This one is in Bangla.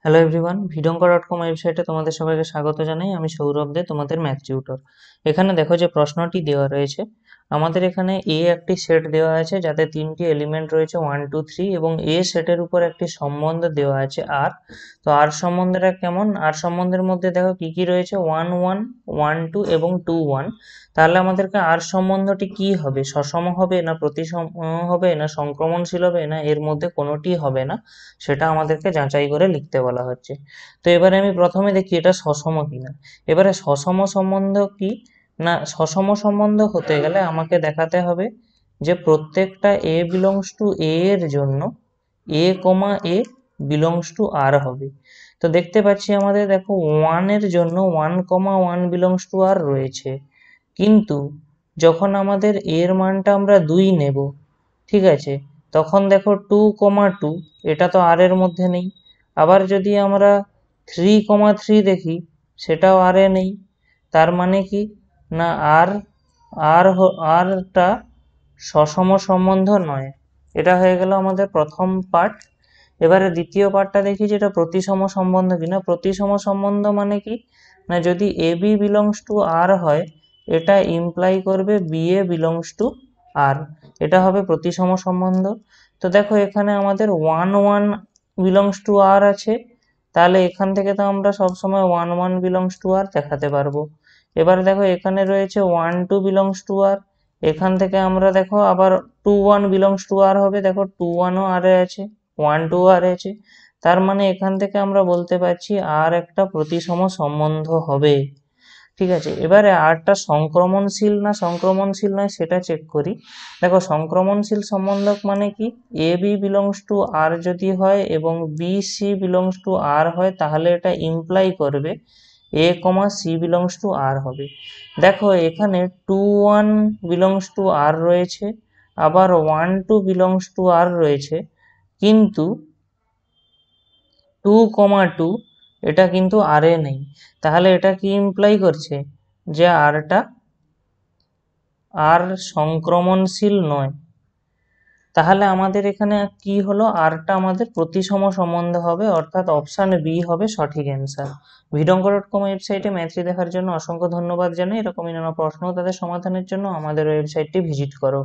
হ্যালো এভরিওয়ান, ভিডঙ্কা.com ওয়েবসাইটে তোমাদের সবাইকে স্বাগত জানাই। আমি সৌরভ দে, তোমাদের ম্যাথ টিউটর। এখানে দেখো যে প্রশ্নটি দেওয়া রয়েছে, আমাদের এখানে এ একটি সেট দেওয়া আছে যাতে তিনটি এলিমেন্ট রয়েছে 1 2 3 এবং এ সেটের উপর একটি সম্বন্ধ দেওয়া আছে আর। তো আর সম্বন্ধটা কেমন? আর সম্বন্ধের মধ্যে দেখো কি কি রয়েছে, 1 1 1 2 এবং 2 1। তাহলে আমাদেরকে আর সম্বন্ধটি কি হবে? সসম হবে, না প্রতিসম হবে, না সংক্রমণশীল হবে, না এর মধ্যে কোনোটি হবে না, সেটা আমাদেরকে যাচাই করে লিখতে বলা হচ্ছে। তো এবারে আমি প্রথমে দেখি এটা সসম কিনা। এবারে সসম সম্বন্ধ কি না, সসম সম্বন্ধ হতে গেলে আমাকে দেখাতে হবে যে প্রত্যেকটা এ বিলংস টু এ এর জন্য এ কমা এ বিলংস টু আর হবে। তো দেখতে পাচ্ছি আমাদের দেখো 1 এর জন্য 1 কমা 1 বিলংস টু আর রয়েছে, কিন্তু যখন আমাদের এর মানটা আমরা 2 নেব, ঠিক আছে, তখন দেখো 2 কমা 2 এটা তো আর এর মধ্যে নেই। আবার যদি আমরা 3 কমা 3 দেখি, সেটাও আর এ নেই। তার মানে কি না, আর আর আরটা সসম সম্বন্ধ নয়। এটা হয়ে গেল আমাদের প্রথম পার্ট। এবারে দ্বিতীয় পার্টটা দেখি যেটা প্রতিসম সম্বন্ধ কিনা। প্রতিসম সম্বন্ধ মানে কি না, যদি এ বি বিলংস টু আর হয়, এটা ইমপ্লাই করবে বি এ বিলংস টু আর। এটা হবে প্রতিসম সম্বন্ধ। তো দেখো এখানে আমাদের 1 1 বিলংস টু আর আছে, তাহলে এখান থেকে তো আমরা সবসময় 1 1 বিলংস টু আর দেখাতে পারবো। এবার দেখো এখানে রয়েছে 1 2 বিলংস টু আর, এখান থেকে আমরা দেখো আবার 2 1 বিলংস টু আর হবে। দেখো 2 1 ও আর এ আছে, 1 2 আর আছে। তার মানে এখান থেকে আমরা বলতে পারছি আর একটা প্রতিসম সম্বন্ধ হবে। ঠিক আছে, এবারে আরটা সংক্রমণশীল না সংক্রমণশীল নয় সেটা চেক করি। দেখো সংক্রমণশীল সম্বন্ধক মানে কি, এ বি বিলংস টু আর যদি হয় এবং বি সি বিলংস টু আর হয়, তাহলে এটা ইমপ্লাই করবে এ কমা সি বিলংস টু আর হবে। দেখো এখানে 2 1 বিলংস টু আর রয়েছে, আবার 1 2 বিলংস টু আর রয়েছে, কিন্তু 2 কমা 2 এটা কিন্তু আর এ নেই। তাহলে এটা কি ইমপ্লাই করছে যে আরটা আর সংক্রমণশীল নয়। তাহলে আমাদের এখানে কি হলো, আরটা আমাদের প্রতিসম সম্বন্ধ হবে, অর্থাৎ অপশন বি হবে সঠিক অ্যান্সার। ভিডঙ্কা.com ওয়েবসাইটে ম্যাথটি দেখার জন্য অসংখ্য ধন্যবাদ জানাই। এরকমই নানা প্রশ্ন তাদের সমাধানের জন্য আমাদের ওয়েবসাইটটি ভিজিট করো।